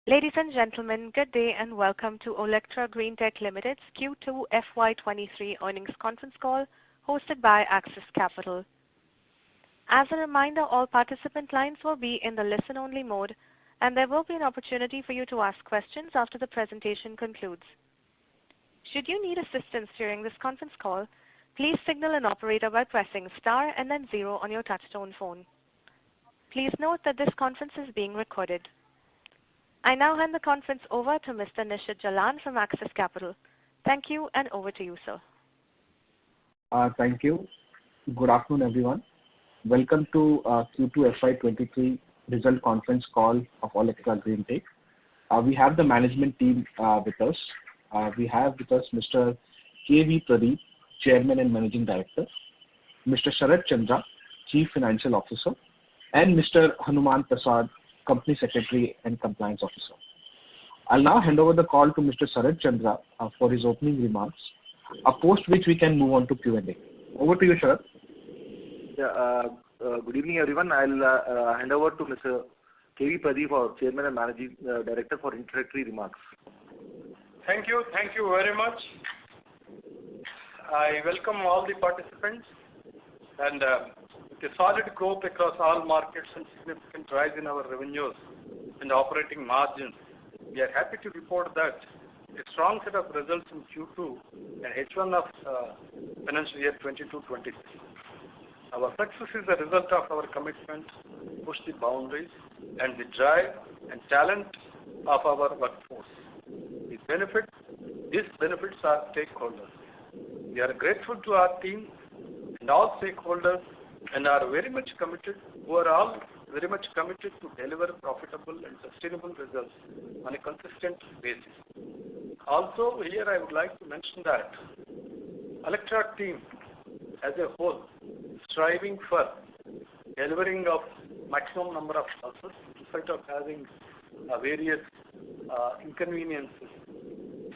Ladies and gentlemen, good day and welcome to Olectra Greentech Limited's Q2 FY23 earnings conference call hosted by Axis Capital. As a reminder, all participant lines will be in the listen-only mode, and there will be an opportunity for you to ask questions after the presentation concludes. Should you need assistance during this conference call, please signal an operator by pressing star and then 0 on your touchtone phone. Please note that this conference is being recorded. I now hand the conference over to Mr. Nishit Jalan from Axis Capital. Thank you, and over to you, sir. Thank you. Good afternoon, everyone. Welcome to Q2 FY23 result conference call of Olectra Greentech. We have the management team with us. We have with us Mr. K.V. Pradeep, Chairman and Managing Director, Mr. Sharat Chandra, Chief Financial Officer, and Mr. Hanuman Prasad, Company Secretary and Compliance Officer. I'll now hand over the call to Mr. Sharat Chandra for his opening remarks, post which we can move on to Q&A. Over to you, Sharat. Good evening, everyone. I'll hand over to Mr. K.V. Pradeep, our Chairman and Managing Director, for introductory remarks. Thank you very much. I welcome all the participants, and with a solid growth across all markets and significant rise in our revenues and operating margins, we are happy to report that a strong set of results in Q2 and H1 of financial year 22-23. Our success is a result of our commitment to push the boundaries and the drive and talent of our workforce. These benefits our stakeholders. We are grateful to our team and all stakeholders and are all very much committed to deliver profitable and sustainable results on a consistent basis. Also, here I would like to mention that Olectra team as a whole is striving for delivering of maximum number of buses in spite of having various inconveniences.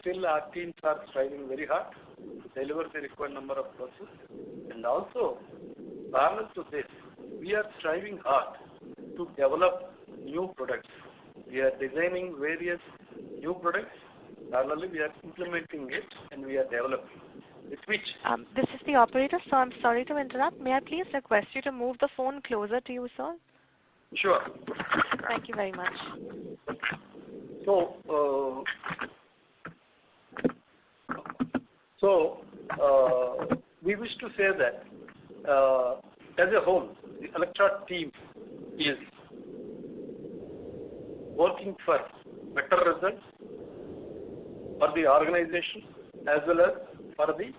Still, our teams are striving very hard to deliver the required number of buses, and also parallel to this, we are striving hard to develop new products. We are designing various new products. Parallelly, we are implementing it and we are developing. With which this is the operator, so I'm sorry to interrupt. May I please request you to move the phone closer to you, sir? Sure. Thank you very much. We wish to say that as a whole, the Olectra team is working for better results for the organization as well as for the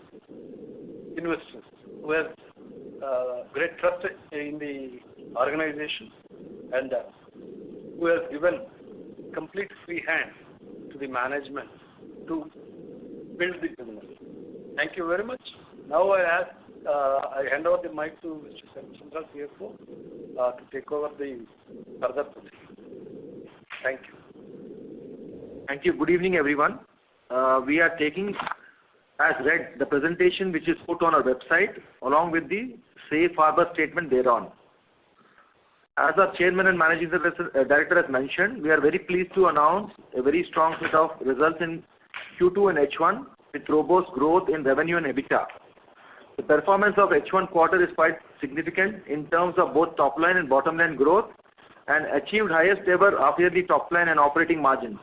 investors who have great trust in the organization and who has given complete free hand to the management to build the business. Thank you very much. Now I hand over the mic to Mr. Sharat Chandra, CFO, to take over the further proceedings. Thank you. Thank you. Good evening, everyone. We are taking as read the presentation which is put on our website along with the safe harbor statement thereon. As our Chairman and Managing Director has mentioned, we are very pleased to announce a very strong set of results in Q2 and H1 with robust growth in revenue and EBITDA. The performance of H1 quarter is quite significant in terms of both top line and bottom line growth and achieved highest ever half-yearly top line and operating margins.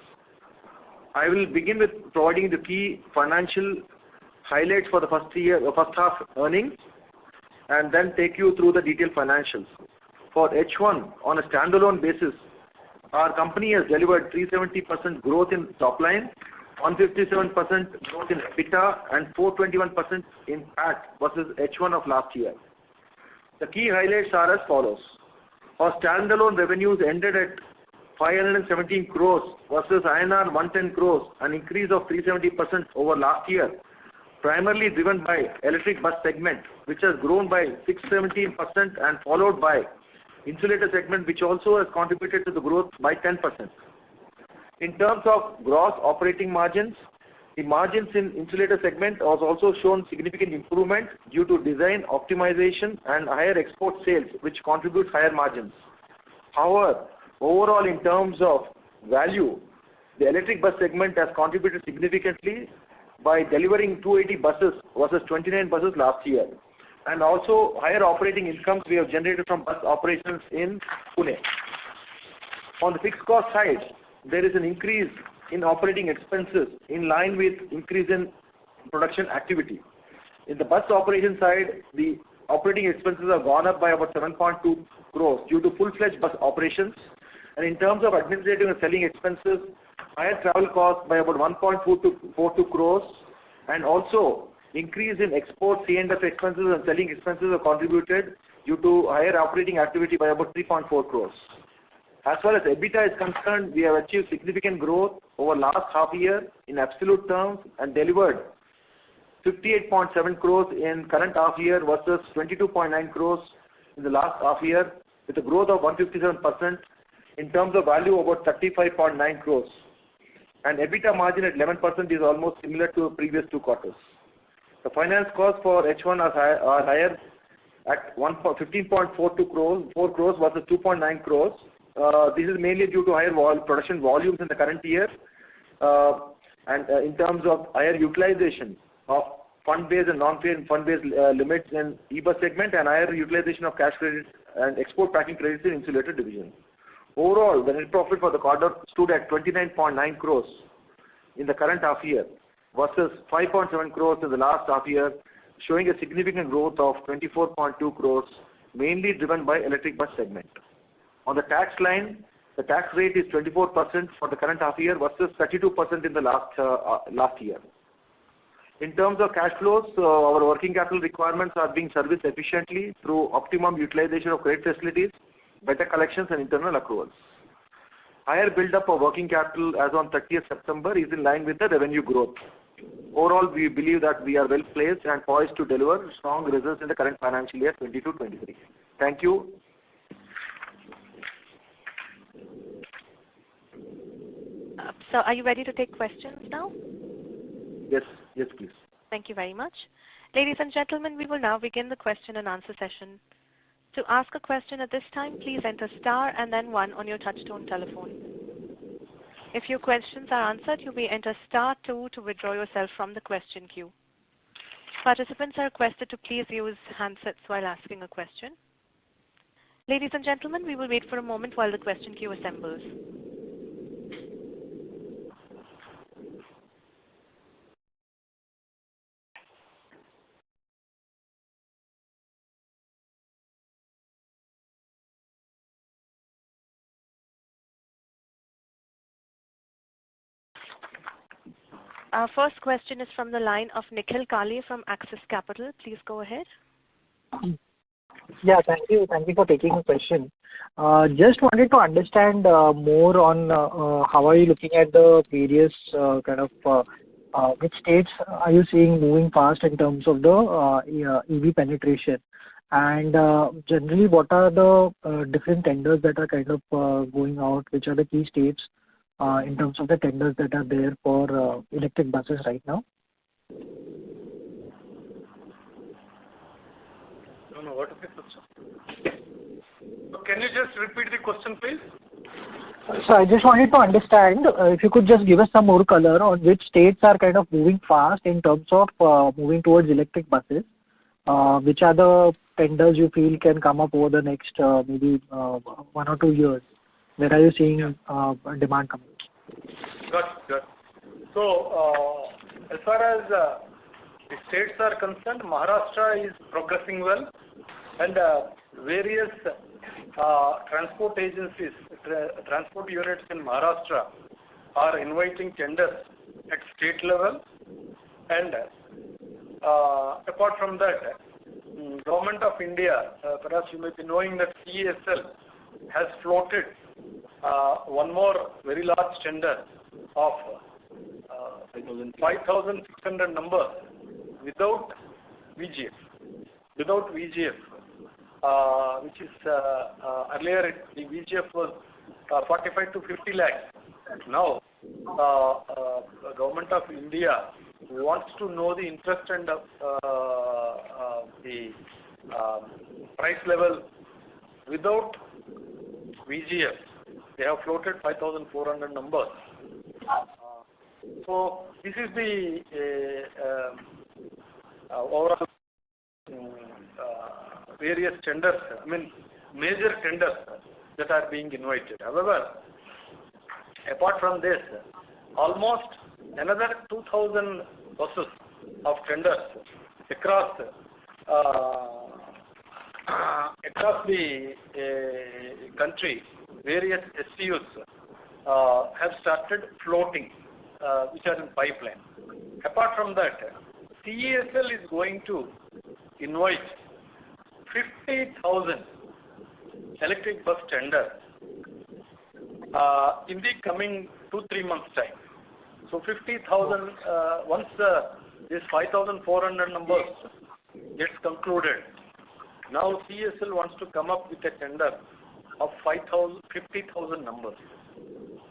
I will begin with providing the key financial highlights for the first half earnings and then take you through the detailed financials. For H1, on a standalone basis, our company has delivered 370% growth in top line, 157% growth in EBITDA, and 421% in PAT versus H1 of last year. The key highlights are as follows. Our standalone revenues ended at 517 crores versus INR 110 crores, an increase of 370% over last year, primarily driven by electric bus segment, which has grown by 617% and followed by insulator segment, which also has contributed to the growth by 10%. In terms of gross operating margins, the margins in insulator segment has also shown significant improvement due to design optimization and higher export sales, which contribute higher margins. However, overall in terms of value, the electric bus segment has contributed significantly by delivering 280 buses versus 29 buses last year. And also higher operating incomes we have generated from bus operations in Pune. On the fixed cost side, there is an increase in operating expenses in line with increase in production activity. In the bus operation side, the operating expenses have gone up by about 7.2 crores due to full-fledged bus operations. And in terms of administrative and selling expenses, higher travel costs by about 1.42 crores, and also increase in export C&F expenses and selling expenses have contributed due to higher operating activity by about 3.4 crores. As far as EBITDA is concerned, we have achieved significant growth over last half year in absolute terms and delivered 58.7 crores in current half year versus 22.9 crores in the last half year, with a growth of 157%. In terms of value, about 35.9 crores. And EBITDA margin at 11% is almost similar to previous 2 quarters. The finance costs for H1 are higher at 15.42 crores, 4 crores versus 2.9 crores. This is mainly due to higher production volumes in the current year, and in terms of higher utilization of fund-based and non-fund-based limits in e-bus segment, and higher utilization of cash credit and export packing credits in insulator division. Overall, the net profit for the quarter stood at 29.9 crores in the current half year versus 5.7 crores in the last half year, showing a significant growth of 24.2 crores, mainly driven by electric bus segment. On the tax line, the tax rate is 24% for the current half year versus 32% in the last year. In terms of cash flows, our working capital requirements are being serviced efficiently through optimum utilization of credit facilities, better collections and internal accruals. Higher build-up of working capital as on 30th September is in line with the revenue growth. Overall, we believe that we are well placed and poised to deliver strong results in the current financial year 22-23. Thank you. So are you ready to take questions now? Yes, please. Thank you very much. Ladies and gentlemen, we will now begin the question and answer session. To ask a question at this time, please enter star and then 1 on your touchtone telephone. If your questions are answered, you may enter star 2 to withdraw yourself from the question queue. Participants are requested to please use handsets while asking a question. Ladies and gentlemen, we will wait for a moment while the question queue assembles. Our first question is from the line of Nikhil Kali from Axis Capital. Please go ahead. Yeah, thank you. Thank you for taking the question. Just wanted to understand more on how are you looking at the various which states are you seeing moving fast in terms of the EV penetration, and generally what are the different tenders that are going out, which are the key states in terms of the tenders that are there for electric buses right now? No, what is the question? Can you just repeat the question, please? So I just wanted to understand if you could just give us some more color on which states are moving fast in terms of moving towards electric buses. Which are the tenders you feel can come up over the next maybe 1 or 2 years? Where are you seeing demand coming? Good. So, as far as the states are concerned, Maharashtra is progressing well, and various transport agencies, transport units in Maharashtra are inviting tenders at state level. And apart from that, Government of India, perhaps you may be knowing that CESL has floated one more very large tender of 5,600 numbers without VGF. Which is earlier the VGF was 45 to 50 lakhs. Now, Government of India wants to know the interest and the price level without VGF. They have floated 5,400 numbers. So this is the overall various tenders, I mean major tenders that are being invited. However, apart from this, almost another 2,000 buses of tenders across the country, various STUs have started floating, which are in pipeline. Apart from that, CESL is going to invite 50,000 electric bus tender in the coming 2-3 months time. So 50,000, once this 5,400 numbers gets concluded, now CESL wants to come up with a tender of 50,000 numbers.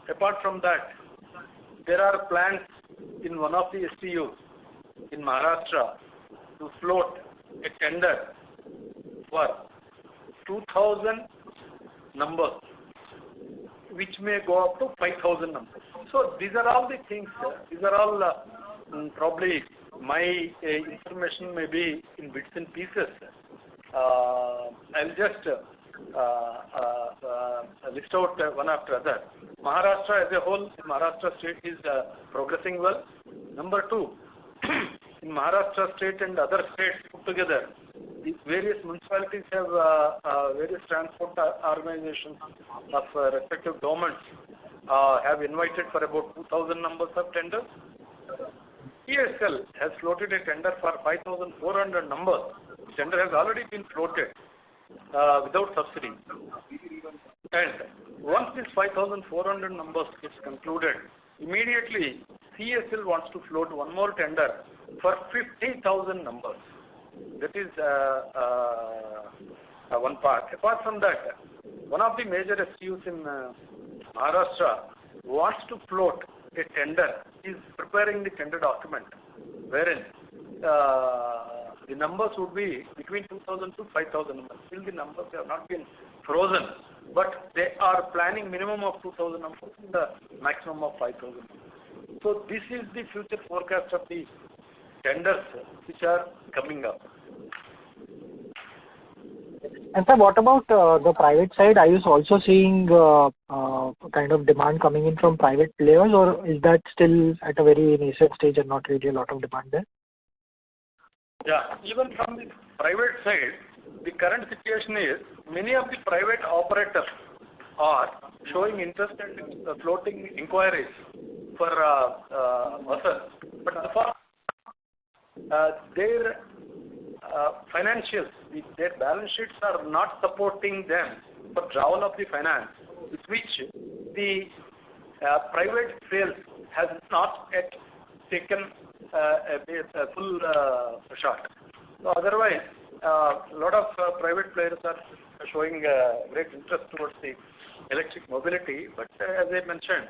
Apart from that, there are plans in one of the STUs in Maharashtra to float a tender for 2,000 numbers, which may go up to 5,000 numbers. So these are all the things. These are all probably my information may be in bits and pieces. I'll just list out one after other. Maharashtra as a whole, Maharashtra state is progressing well. Number two, in Maharashtra state and other states put together, the various municipalities have various transport organizations of respective governments have invited for about 2,000 numbers of tenders. ESL has floated a tender for 5,400 numbers. The tender has already been floated without subsidy. And once this 5,400 numbers gets concluded, immediately CESL wants to float one more tender for 50,000 numbers. That is one part. Apart from that, one of the major STUs in Maharashtra wants to float a tender, is preparing the tender document, wherein the numbers would be between 2,000 to 5,000 numbers. Still the numbers have not been frozen, but they are planning minimum of 2,000 numbers and the maximum of 5,000 numbers. So this is the future forecast of the tenders which are coming up. And sir, what about the private side? Are you also seeing kind of demand coming in from private players, or is that still at a very nascent stage and not really a lot of demand there? Yeah, even from the private side, the current situation is many of the private operators are showing interest and floating inquiries for buses, but their financials, their balance sheets are not supporting them for travel of the finance, with which the private sales has not yet taken a full shot. So otherwise, a lot of private players are showing great interest towards the electric mobility, but as I mentioned,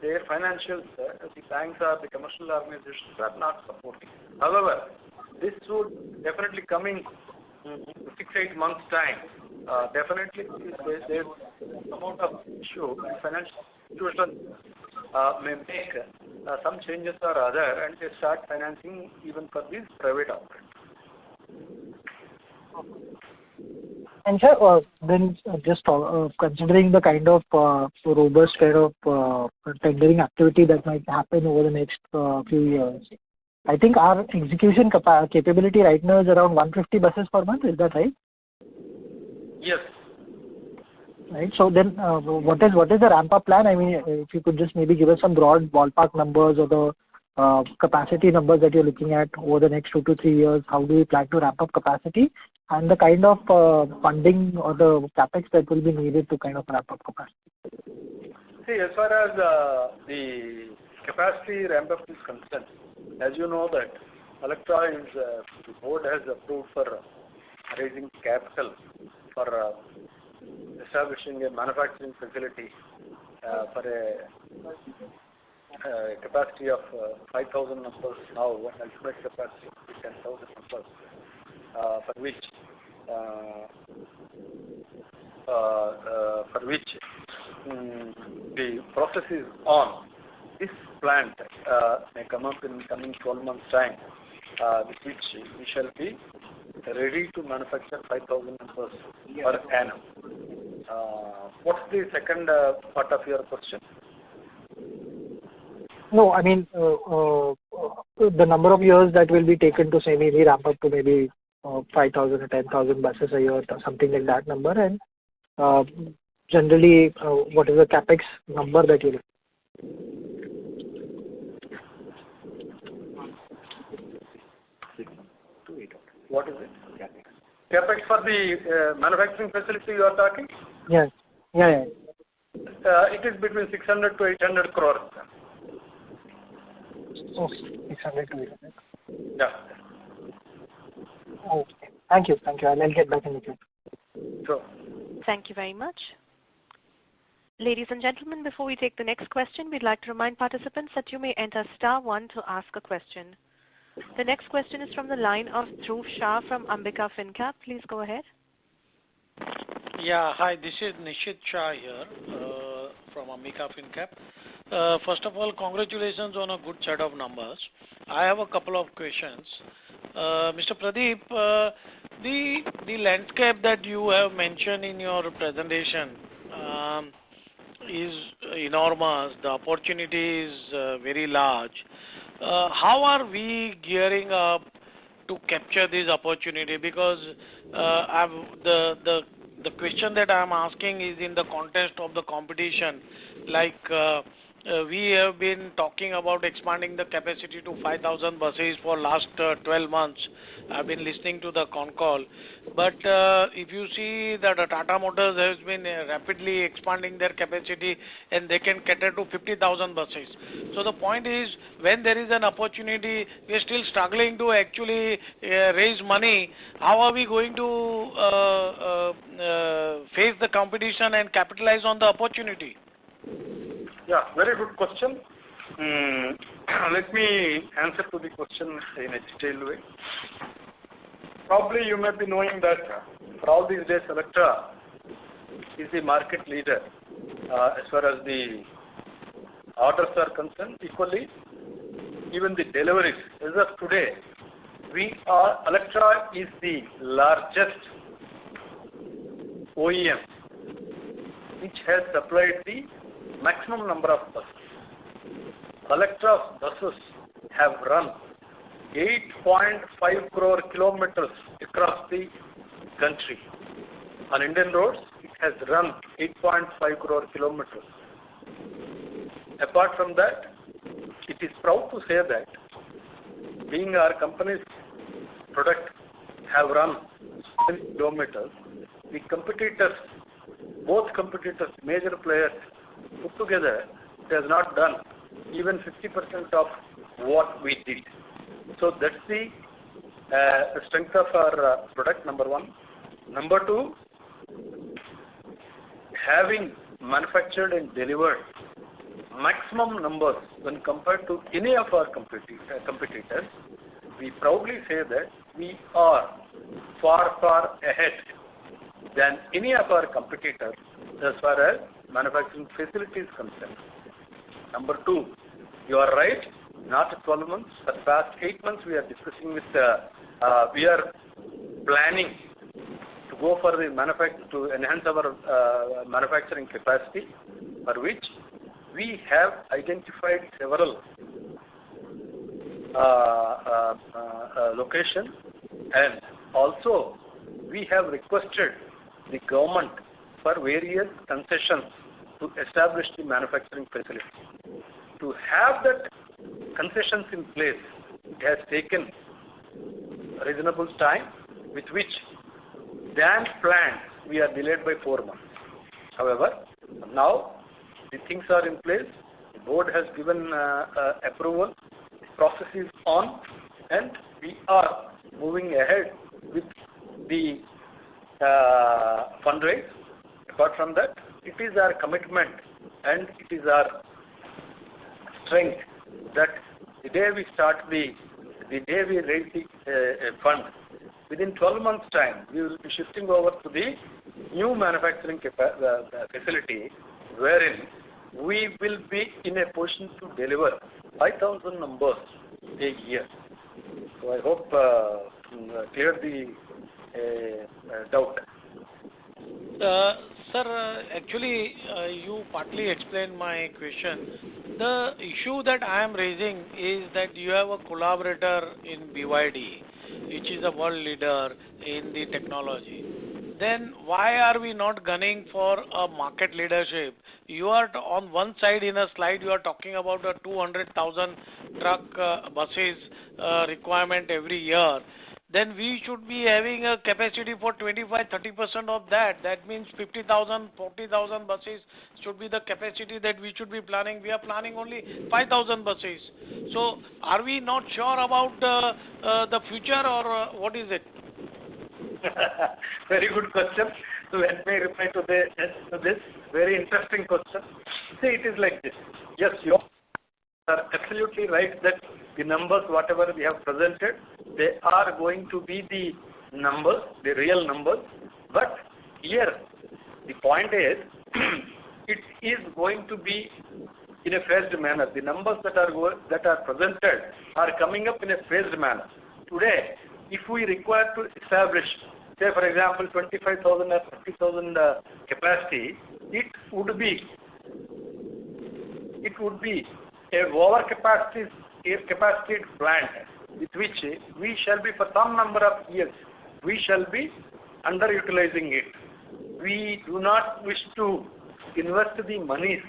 their financials, the banks or the commercial organizations are not supporting. However, this would definitely come in 6-8 months' time. Definitely, there's amount of issue, financial institutions may make some changes or other, and they start financing even for these private operators. And sir, then just considering the kind of robust kind of tendering activity that might happen over the next few years, I think our execution capability right now is around 150 buses per month. Is that right? Yes. Right. So then, what is the ramp-up plan? I mean, if you could just maybe give us some broad ballpark numbers or the capacity numbers that you're looking at over the next 2 to 3 years. How do you plan to ramp up capacity, and the kind of funding or the capex that will be needed to kind of ramp up capacity? See, as far as the capacity ramp-up is concerned, as you know that Olectra is, the board has approved for raising capital for establishing a manufacturing facility for a capacity of 5,000 numbers now, and ultimate capacity of 10,000 numbers, for which the process is on. this plant may come up in coming 12 months' time, with which we shall be ready to manufacture 5,000 numbers per annum. What's the second part of your question? No, I mean, the number of years that will be taken to say maybe ramp up to maybe 5,000 or 10,000 buses a year or something like that number, and generally, what is the capex number that you look? What is it? Capex for the manufacturing facility you are talking? Yeah. It is between 600 to 800 crores. Okay, 600 to 800. Yeah. Okay. Thank you. I'll get back in the queue. Sure. Thank you very much. Ladies and gentlemen, before we take the next question, we'd like to remind participants that you may enter *1 to ask a question. The next question is from the line of Dhruv Shah from Ambika FinCap. Please go ahead. Yeah, hi, this is Nishit Shah here from Ambika FinCap. First of all, congratulations on a good set of numbers. I have a couple of questions. Mr. Pradeep, the landscape that you have mentioned in your presentation is enormous. The opportunity is very large. How are we gearing up to capture this opportunity? Because the question that I am asking is in the context of the competition. Like we have been talking about expanding the capacity to 5,000 buses for last 12 months. I've been listening to the Concall. But if you see that Tata Motors has been rapidly expanding their capacity and they can cater to 50,000 buses. So the point is, when there is an opportunity, we are still struggling to actually raise money. How are we going to face the competition and capitalize on the opportunity? Yeah, very good question. Let me answer to the question in a detailed way. Probably you may be knowing that for all these days, Olectra is the market leader as far as the orders are concerned. Equally, even the deliveries. As of today, Olectra is the largest OEM which has supplied the maximum number of buses. Olectra's buses have run 8.5 crore kilometers across the country. On Indian roads, it has run 8.5 crore kilometers. Apart from that, it is proud to say that being our company's product have run 10 kilometers, the competitors, both competitors, major players put together, it has not done even 50% of what we did. So that's the strength of our product, number one. Number two, having manufactured and delivered maximum numbers when compared to any of our competitors, we proudly say that we are far ahead than any of our competitors as far as manufacturing facility is concerned. Number two, you are right, not 12 months, for the past 8 months we are discussing with, we are planning to go for the to enhance our manufacturing capacity, for which we have identified several locations, and also we have requested the government for various concessions to establish the manufacturing facility. To have that concessions in place, it has taken reasonable time, with which than planned we are delayed by 4 months. However, now the things are in place, the board has given approval, the process is on, and we are moving ahead with the fundraise. Apart from that, it is our commitment and it is our strength that the day we raise the fund, within 12 months' time, we will be shifting over to the new manufacturing facility, wherein we will be in a position to deliver 5,000 numbers a year. So I hope cleared the doubt. Sir, actually, you partly explained my question. The issue that I am raising is that you have a collaborator in BYD, which is a world leader in the technology. Then why are we not gunning for a market leadership? You are on one side in a slide, you are talking about a 200,000 truck buses requirement every year. Then we should be having a capacity for 25-30% of that. That means 50,000, 40,000 buses should be the capacity that we should be planning. We are planning only 5,000 buses. So are we not sure about the future, or what is it? Very good question. So let me reply to this very interesting question. See, it is like this. Yes, you are absolutely right that the numbers, whatever we have presented, they are going to be the numbers, the real numbers. But here, the point is, it is going to be in a phased manner. The numbers that are presented are coming up in a phased manner. Today, if we require to establish, say for example, 25,000 or 50,000 capacity, it would be a overcapacity plant with which we shall be, for some number of years, we shall be underutilizing it. We do not wish to invest the monies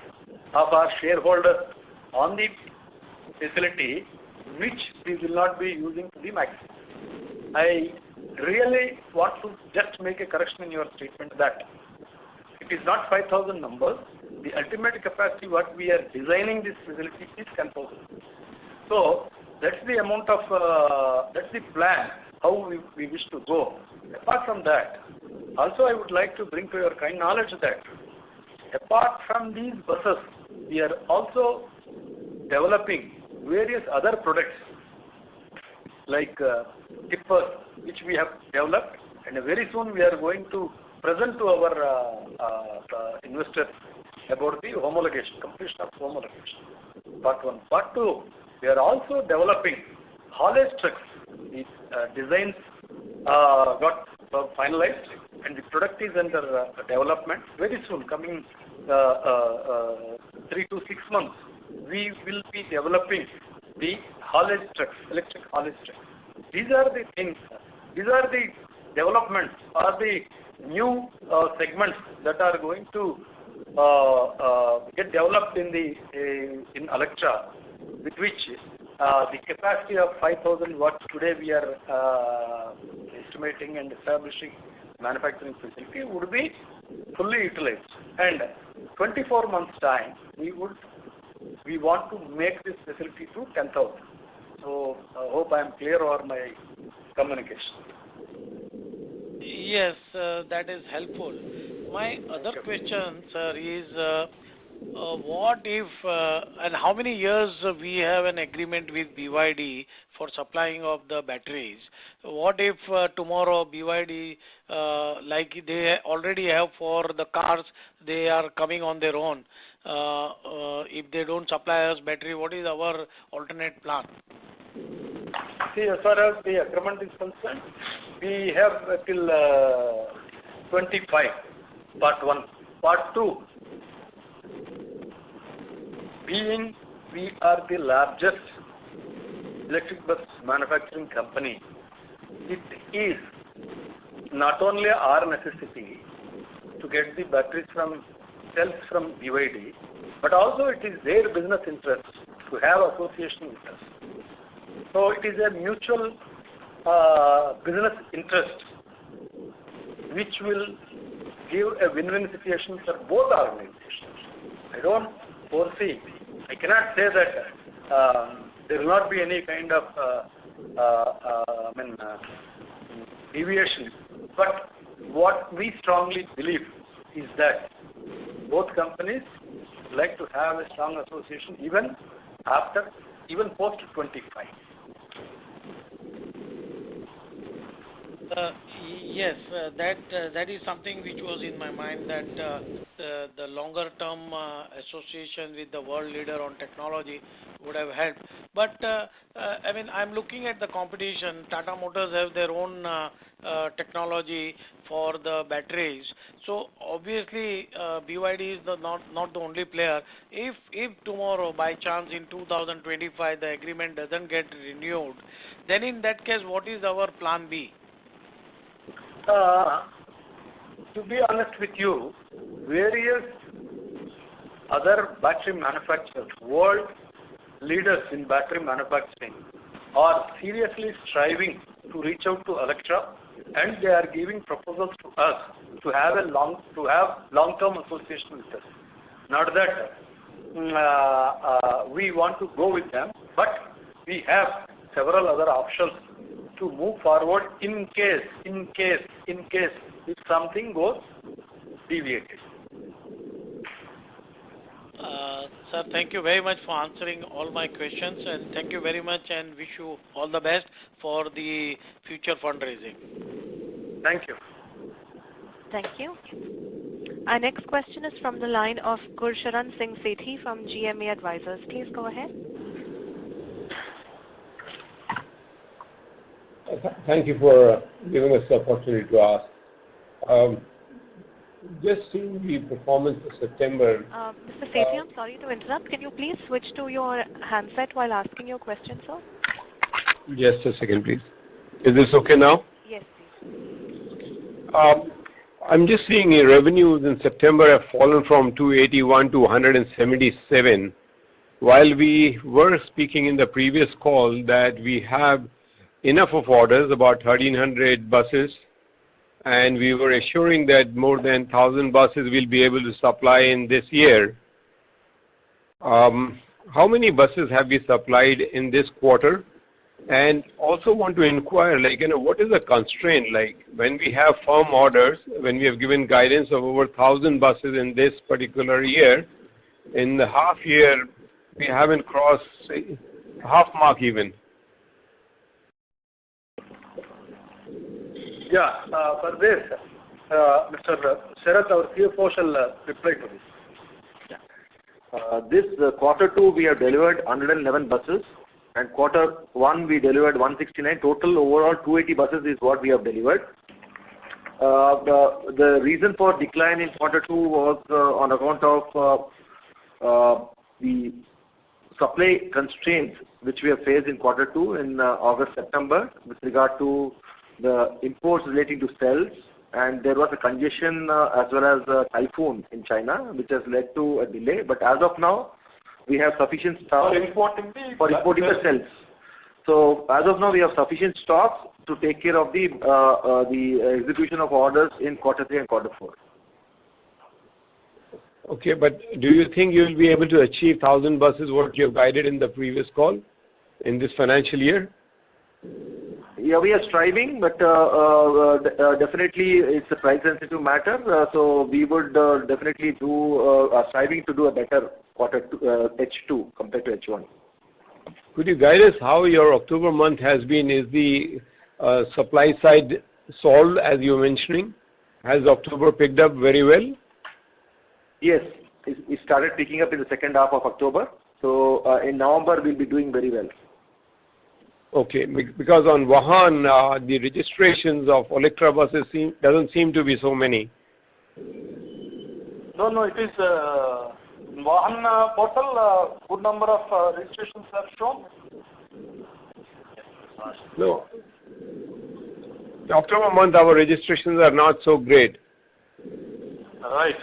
of our shareholders on the facility which we will not be using to the maximum. I really want to just make a correction in your statement that it is not 5,000 numbers. The ultimate capacity what we are designing this facility is 10,000. So that's the amount of, that's the plan, how we wish to go. Apart from that, also I would like to bring to your kind knowledge that apart from these buses, we are also developing various other products like tippers, which we have developed, and very soon we are going to present to our investors about the homologation, completion of homologation. Part 1. Part 2, we are also developing haulage trucks. The designs got finalized and the product is under development. Very soon, coming 3 to 6 months, we will be developing the haulage trucks, electric haulage trucks. These are the things, these are the developments or the new segments that are going to get developed in Olectra, with which the capacity of 5,000 watts today we are estimating and establishing manufacturing facility would be fully utilized. And 24 months time, we want to make this facility to 10,000. So I hope I am clear over my communication. Yes, that is helpful. My other question, sir, is what if and how many years we have an agreement with BYD for supplying of the batteries? What if tomorrow BYD, like they already have for the cars, they are coming on their own. If they don't supply us battery, what is our alternate plan? See, as far as the agreement is concerned, we have till 25, part 1. Part 2, being we are the largest electric bus manufacturing company, it is not only our necessity to get the batteries from cells from BYD, but also it is their business interest to have association with us. So it is a mutual business interest which will give a win-win situation for both organizations. I don't foresee, I cannot say that there will not be any kind of deviation, but what we strongly believe is that both companies like to have a strong association even post 25. Yes, that is something which was in my mind, that the longer term association with the world leader on technology would have helped. But I mean, I'm looking at the competition. Tata Motors have their own technology for the batteries. So obviously, BYD is not the only player. If tomorrow by chance in 2025 the agreement doesn't get renewed, then in that case, what is our plan B? To be honest with you, various other battery manufacturers, world leaders in battery manufacturing, are seriously striving to reach out to Olectra, and they are giving proposals to us to have long-term association with us. Not that we want to go with them, but we have several other options to move forward in case if something goes deviated. Sir, thank you very much for answering all my questions, and thank you very much, and wish you all the best for the future fundraising. Thank you. Thank you. Our next question is from the line of Gursharan Singh Sethi from GMA Advisors. Please go ahead. Thank you for giving us the opportunity to ask. Just seeing the performance of September. Mr. Sethi, I'm sorry to interrupt. Can you please switch to your handset while asking your question, sir? Just a second, please. Is this okay now? Yes, please. I'm just seeing revenues in September have fallen from 281 to 177, while we were speaking in the previous call that we have enough of orders, about 1,300 buses, and we were assuring that more than 1,000 buses we'll be able to supply in this year. How many buses have we supplied in this quarter? And also want to inquire, what is the constraint? Like, when we have firm orders, when we have given guidance of over 1,000 buses in this particular year, in the half year, we haven't crossed half mark even. Yeah, for this, Mr. Sharath, our CFO, shall reply to this. This quarter 2 we have delivered 111 buses, and quarter 1 we delivered 169. Total overall 280 buses is what we have delivered. The reason for decline in quarter 2 was on account of the supply constraints which we have faced in quarter 2 in August, September with regard to the imports relating to cells, and there was a congestion as well as a typhoon in China, which has led to a delay. But as of now, we have sufficient stock for importing the cells. So as of now, we have sufficient stocks to take care of the execution of orders in quarter 3 and quarter 4. Okay, but do you think you will be able to achieve 1,000 buses what you have guided in the previous call in this financial year? Yeah, we are striving, but definitely it's a price-sensitive matter. So we would definitely are striving to do a better quarter H2 compared to H1. Could you guide us how your October month has been? Is the supply side solved, as you were mentioning? Has October picked up very well? Yes, it started picking up in the second half of October. So in November, we'll be doing very well. Okay, because on Vahan, the registrations of Olectra buses doesn't seem to be so many. No, it is Vahan portal, good number of registrations are shown. No. The October month, our registrations are not so great. Right.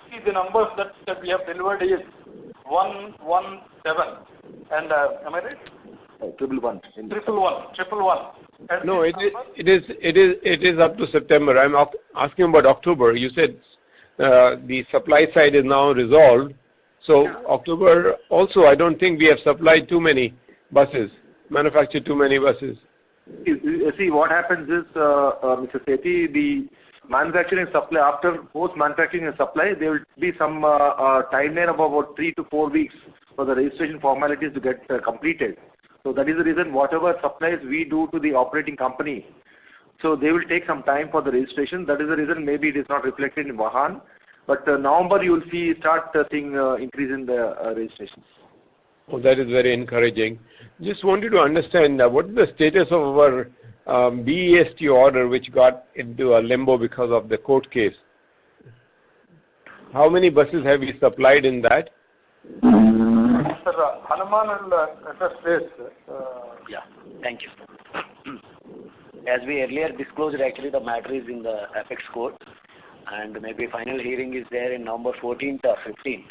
See, the numbers that we have delivered is 117, and am I right? 111. 111. No, it is up to September. I'm asking about October. You said the supply side is now resolved. So yeah. October also, I don't think we have supplied too many buses, manufactured too many buses. See, what happens is, Mr. Sethi, the manufacturing and supply, after post-manufacturing and supply, there will be some timeline of about 3 to 4 weeks for the registration formalities to get completed. So that is the reason whatever supplies we do to the operating company, so they will take some time for the registration. That is the reason maybe it is not reflected in Vahan. But November you will start seeing increase in the registrations. Oh, that is very encouraging. Just wanted to understand what is the status of our BEST order, which got into a limbo because of the court case. How many buses have we supplied in that? Sir, Hanuman will address this. Yeah, thank you. As we earlier disclosed, actually the matter is in the apex court, and maybe final hearing is there in November 14th or 15th.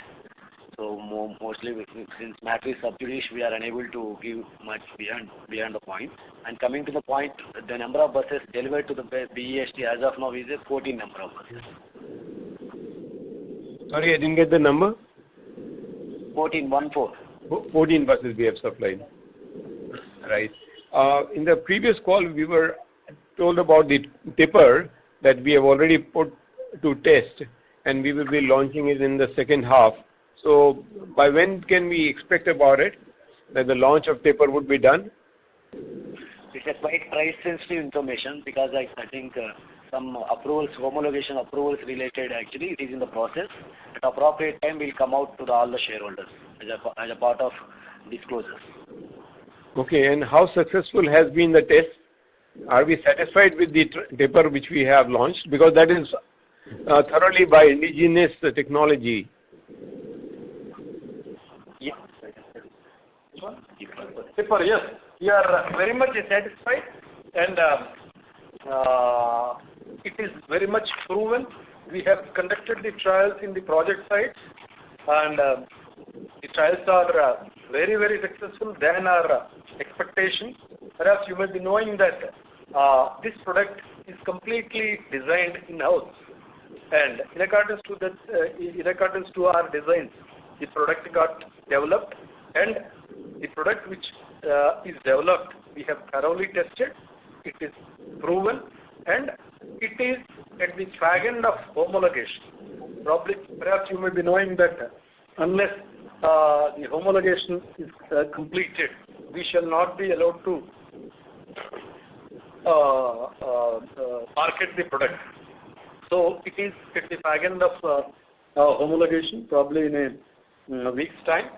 So mostly since matter is sub judice, we are unable to give much beyond the point. And coming to the point, the number of buses delivered to the BEST as of now is a 14 number of buses. Sorry, I didn't get the number. 14 buses we have supplied. Right. In the previous call, we were told about the tipper that we have already put to test, and we will be launching it in the second half. So by when can we expect about it, that the launch of tipper would be done? It's a quite price-sensitive information because I think some approvals, homologation approvals related, actually it is in the process. At appropriate time, we'll come out to all the shareholders as a part of disclosures. Okay, and how successful has been the test? Are we satisfied with the tipper which we have launched? Because that is thoroughly by indigenous technology. Yeah. Tipper, yes. We are very much satisfied, and it is very much proven. We have conducted the trials in the project sites, and the trials are very, very successful than our expectations. Perhaps you may be knowing that this product is completely designed in-house, and in accordance to our designs, the product got developed, and the product which is developed, we have thoroughly tested. It is proven, and it is at the fag end of homologation. Perhaps you may be knowing that unless the homologation is completed, we shall not be allowed to market the product. So it is at the fag end of homologation, probably in a week's time,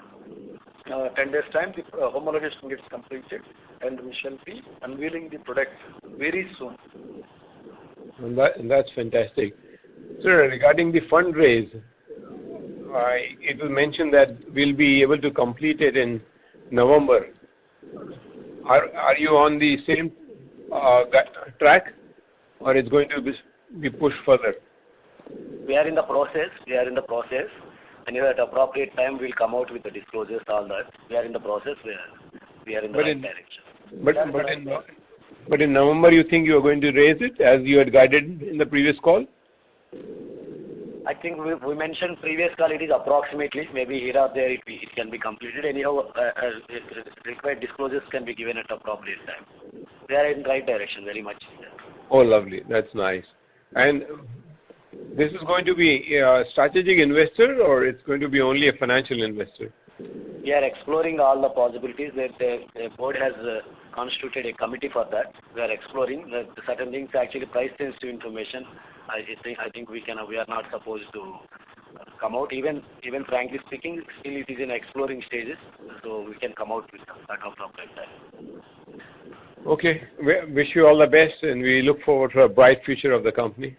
10 days time, the homologation gets completed, and we shall be unveiling the product very soon. And that's fantastic. Sir, regarding the fundraise, it was mentioned that we'll be able to complete it in November. Are you on the same track, or it's going to be pushed further? We are in the process. And at appropriate time, we'll come out with the disclosures, all that. We are in the process. We are in the right direction. But in November, you think you are going to raise it as you had guided in the previous call? I think we mentioned previous call, it is approximately, maybe here or there it can be completed. Anyhow, required disclosures can be given at appropriate time. We are in the right direction, very much. Oh, lovely. That's nice. And this is going to be a strategic investor, or it's going to be only a financial investor? We are exploring all the possibilities. The board has constituted a committee for that. We are exploring certain things, actually price-sensitive information. I think we are not supposed to come out. Even frankly speaking, still it is in exploring stages, so we can come out with that appropriate time. Okay. We wish you all the best, and we look forward to a bright future of the company.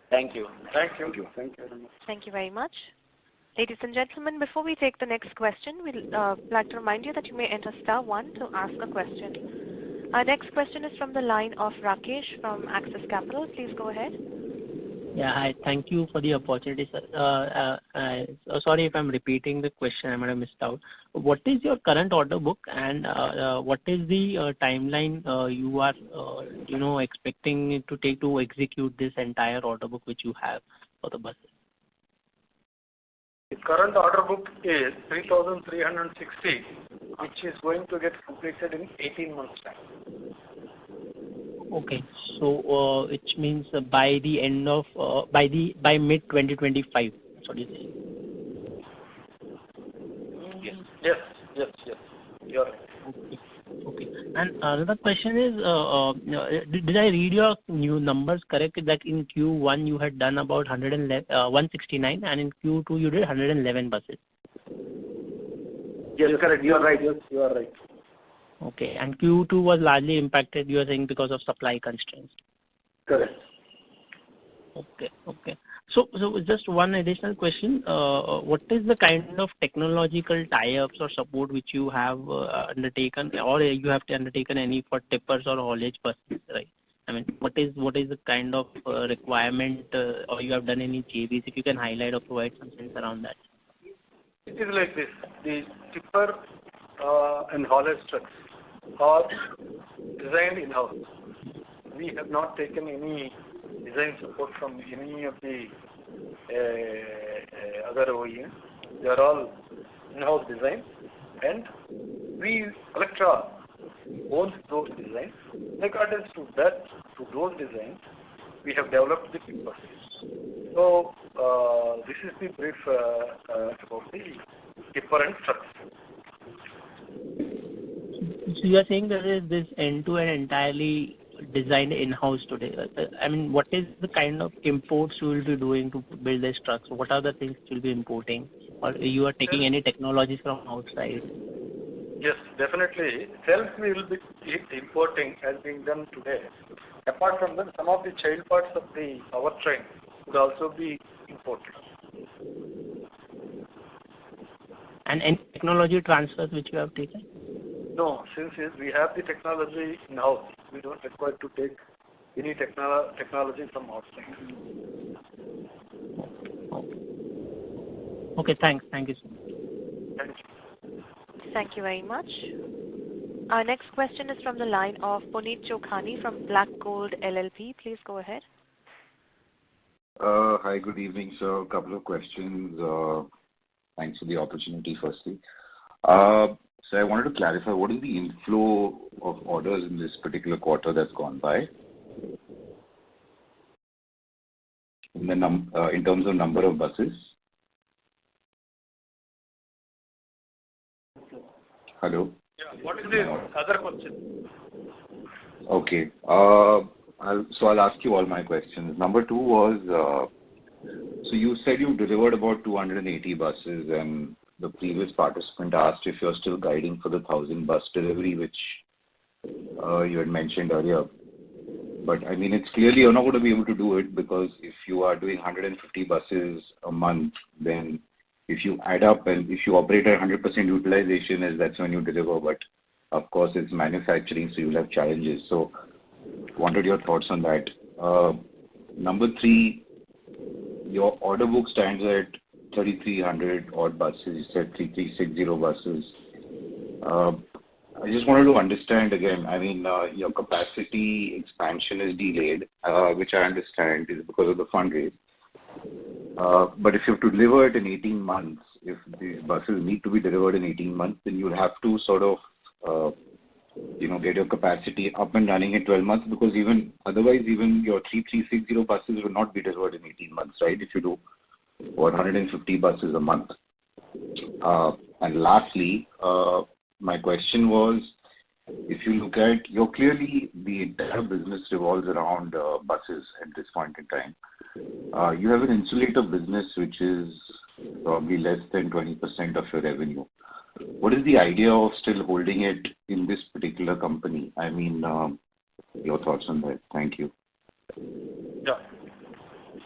Thank you. Thank you. Thank you very much. Thank you very much. Ladies and gentlemen, before we take the next question, we'd like to remind you that you may enter star 1 to ask a question. Our next question is from the line of Rakesh from Axis Capital. Please go ahead. Yeah, hi. Thank you for the opportunity, sir. Sorry if I'm repeating the question. I might have missed out. What is your current order book, and what is the timeline you are, expecting it to take to execute this entire order book which you have for the buses? The current order book is 3,360, which is going to get completed in 18 months' time. Okay, so which means by the end of by mid 2025. That's what you say. Yes. You're right. Okay. Okay. And another question is, did I read your new numbers correct that in Q1 you had done about 169 and in Q2 you did 111 buses? Yes, correct. You are right. Yes, you are right. Okay. And Q2 was largely impacted, you are saying, because of supply constraints. Correct. Okay. Okay. So just one additional question. What is the kind of technological tie-ups or support which you have undertaken, or you have undertaken any for tippers or haulage buses, right? I mean, what is the kind of requirement, or you have done any JVs? If you can highlight or provide some sense around that. It is like this. The tipper and haulage trucks are designed in-house. We have not taken any design support from any of the other OEMs. They are all in-house design, and Olectra owns those designs. According to those designs, we have developed the tippers. So this is the brief about the tipper and trucks. So you are saying that this end-to-end entirely designed in-house today. I mean, what is the kind of imports you will be doing to build these trucks? What are the things you will be importing, or you are taking any technologies from outside? Yes, definitely. Cells we will be importing as being done today. Apart from that, some of the child parts of the powertrain would also be imported. And any technology transfers which you have taken? No, since we have the technology in-house, we don't require to take any technology from outside. Okay, thanks. Thank you so much. Thank you. Thank you very much. Our next question is from the line of Puneet Chokhani from Black Gold LLP. Please go ahead. Hi, good evening, sir. A couple of questions. Thanks for the opportunity, firstly. So I wanted to clarify, what is the inflow of orders in this particular quarter that's gone by? In terms of number of buses? Hello? Yeah, what is the other question? Okay. I'll ask you all my questions. Number two was, so you said you delivered about 280 buses, and the previous participant asked if you're still guiding for the 1,000 bus delivery, which you had mentioned earlier. But I mean, it's clearly you're not going to be able to do it, because if you are doing 150 buses a month, then if you add up and if you operate at 100% utilization, that's when you deliver. But of course, it's manufacturing, so you'll have challenges. So wanted your thoughts on that. Number three, your order book stands at 3,300 odd buses. You said 3,360 buses. I just wanted to understand again, I mean, your capacity expansion is delayed, which I understand is because of the fundraise. But if you have to deliver it in 18 months, if these buses need to be delivered in 18 months, then you'll have to sort of, get your capacity up and running in 12 months, because otherwise your 3,360 buses will not be delivered in 18 months, right? If you do 150 buses a month. And lastly, my question was, if you look at, clearly the entire business revolves around buses at this point in time. You have an insulator business which is probably less than 20% of your revenue. What is the idea of still holding it in this particular company? I mean, your thoughts on that. Thank you. Yeah.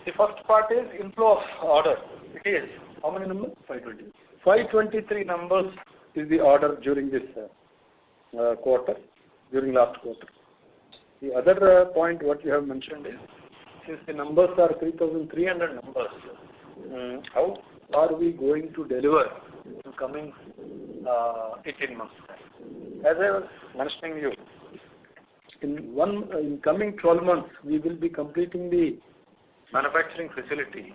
The first part is inflow of order. It is how many numbers? 520. 523 numbers is the order during this quarter, during last quarter. The other point what you have mentioned is, since the numbers are 3,300 numbers, how are we going to deliver in coming 18 months? As I was mentioning you, in coming 12 months, we will be completing the manufacturing facility,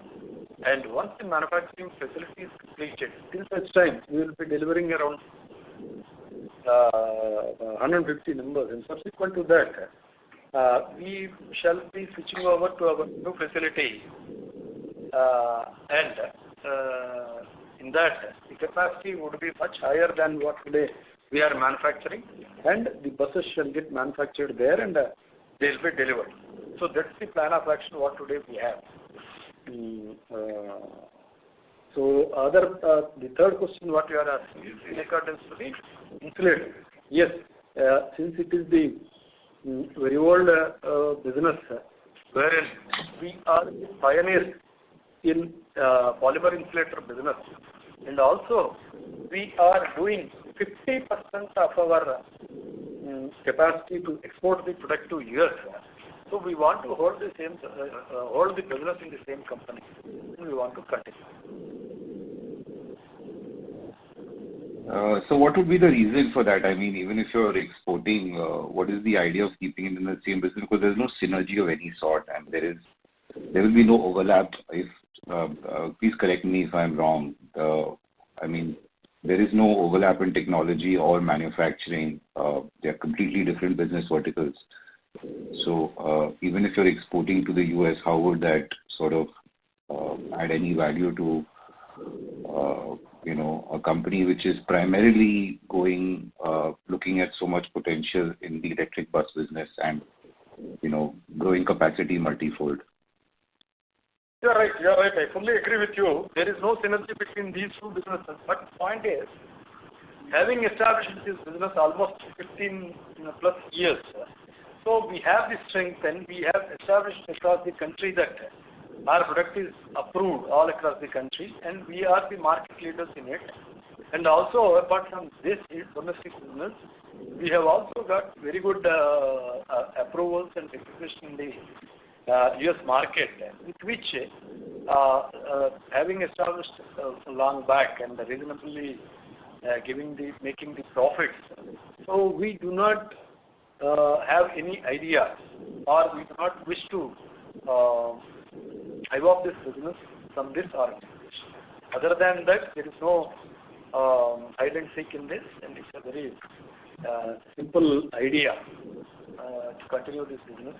and once the manufacturing facility is completed, till such time we will be delivering around 150 numbers, and subsequent to that, we shall be switching over to our new facility, and in that the capacity would be much higher than what today we are manufacturing, and the buses shall get manufactured there, and they'll be delivered. So that's the plan of action what today we have. The third question what you are asking is in accordance to the insulator. Yes, since it is the very old business wherein we are pioneers in polymer insulator business, and also we are doing 50% of our capacity to export the product to US. So we want to hold the same, hold the business in the same company, and we want to continue. So what would be the reason for that? I mean, even if you're exporting, what is the idea of keeping it in the same business? Because there's no synergy of any sort, and there will be no overlap. If please correct me if I'm wrong. I mean, there is no overlap in technology or manufacturing. They are completely different business verticals. So even if you're exporting to the US, how would that sort of add any value to a company which is primarily looking at so much potential in the electric bus business and growing capacity multifold? You're right. I fully agree with you. There is no synergy between these two businesses. But the point is, having established this business almost 15 plus years, so we have the strength and we have established across the country that our product is approved all across the country, and we are the market leaders in it. And also, apart from this domestic business, we have also got very good approvals and recognition in the US market, with which having established long back and reasonably making the profits, so we do not have any idea, or we do not wish to evolve this business from this organization. Other than that, there is no hide and seek in this, and it's a very simple idea to continue this business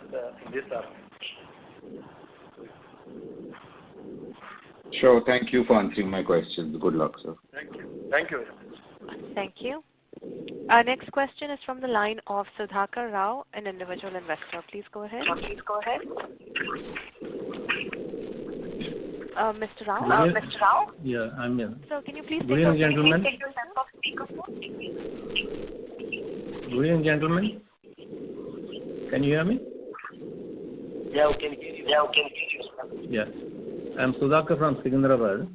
in this organization. Sure. Thank you for answering my questions. Good luck, sir. Thank you. Thank you very much. Thank you. Our next question is from the line of Sudhakar Rao, an individual investor. Please go ahead. Mr. Rao? Yeah, I'm here. So can you please Good evening, gentlemen. take yourself off speakerphone? Good evening, gentlemen. Can you hear me? Yeah, we can hear you. Yeah. I'm Sudhakar from Secunderabad.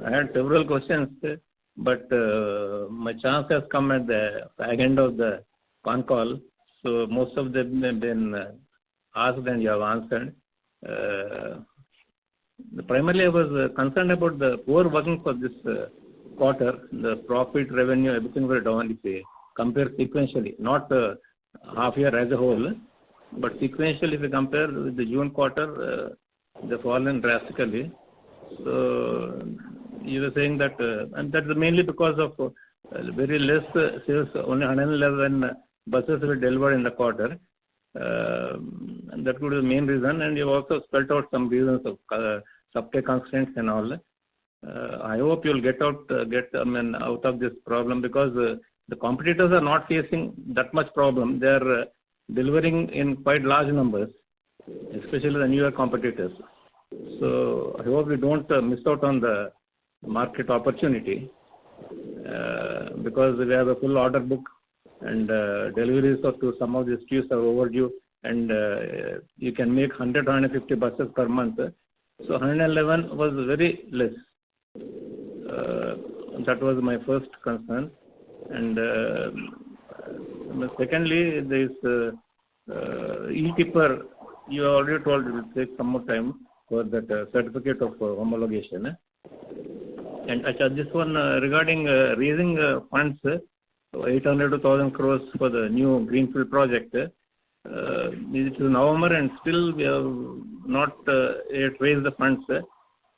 I had several questions, but my chance has come at the end of the Concall, so most of them have been asked and you have answered. Primarily, I was concerned about the poor working for this quarter. The profit, revenue, everything were down, compared sequentially, not half year as a whole, but sequentially, if you compare with the June quarter, they've fallen drastically. So you were saying that, and that's mainly because of very less sales, only 111 buses were delivered in the quarter. And that could be the main reason, and you also spelled out some reasons of supply constraints and all. I hope you'll get out of this problem, because the competitors are not facing that much problem. They are delivering in quite large numbers, especially the newer competitors. So I hope we don't miss out on the market opportunity, because we have a full order book, and deliveries to some of these queues are overdue, and you can make 100-150 buses per month. So 111 was very less. That was my first concern. And secondly, this e-tipper, you already told it will take some more time for that certificate of homologation. And this one regarding raising funds, 800 to 1,000 crores for the new Greenfield project. It is November and still we have not yet raised the funds.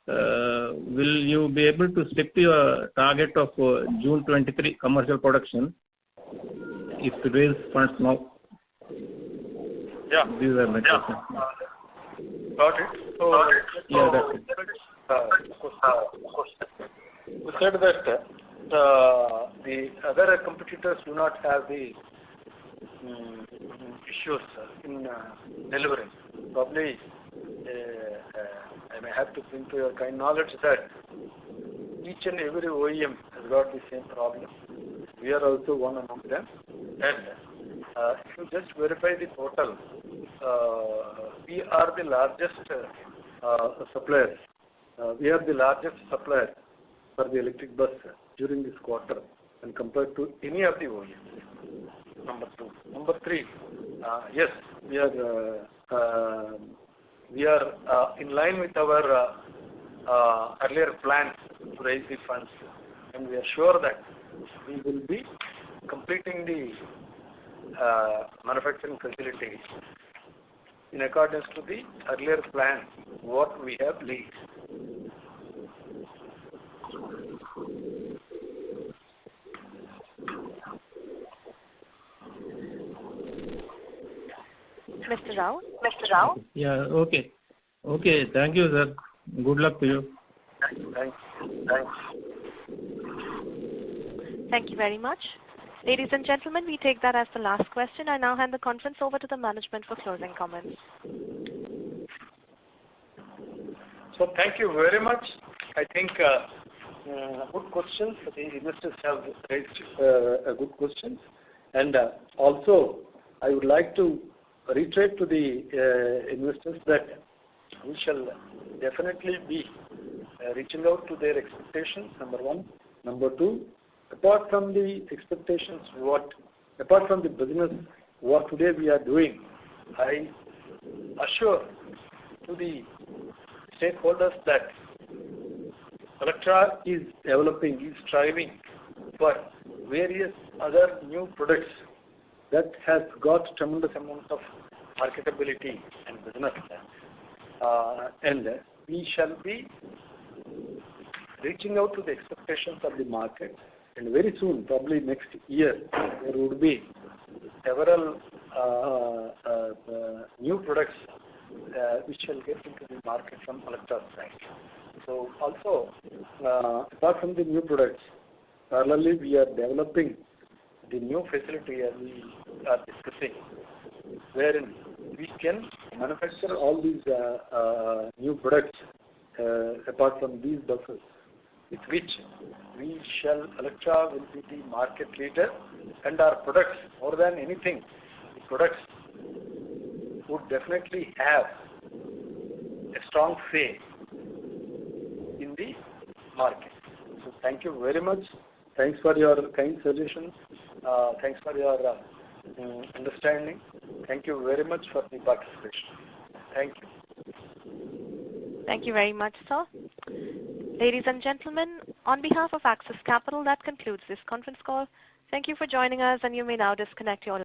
Will you be able to stick to your target of June 23 commercial production if you raise funds now? Yeah. These are my questions. Got it. So, yeah, that's it. We said that The other competitors do not have the issues in delivering. Probably, I may have to bring to your kind knowledge that each and every OEM has got the same problem. We are also one among them. And if you just verify the total, we are the largest suppliers. We are the largest supplier for the electric bus during this quarter when compared to any of the OEMs. Number two. Number three, yes, we are in line with our earlier plans to raise the funds, and we are sure that we will be completing the manufacturing facility in accordance to the earlier plan what we have laid. Mr. Rao? Yeah, okay. Okay, thank you, sir. Good luck to you. Thanks. Thank you very much. Ladies and gentlemen, we take that as the last question. I now hand the conference over to the management for closing comments. So thank you very much. I think good questions. The investors have raised good questions. And also, I would like to reiterate to the investors that we shall definitely be reaching out to their expectations, number one. Number two, apart from the expectations, apart from the business, what today we are doing, I assure to the stakeholders that Olectra is developing, is striving for various other new products that has got tremendous amount of marketability and business. And we shall be reaching out to the expectations of the market. And very soon, probably next year, there would be several new products which shall get into the market from Olectra's side. So also, apart from the new products, parallelly we are developing the new facility as we are discussing, wherein we can manufacture all these new products apart from these buses, with which we shall, Olectra will be the market leader, and our products, more than anything, the products would definitely have a strong say in the market. So thank you very much. Thanks for your kind suggestions. Thanks for your understanding. Thank you very much for the participation. Thank you. Thank you very much, sir. Ladies and gentlemen, on behalf of Axis Capital, that concludes this conference call. Thank you for joining us, and you may now disconnect your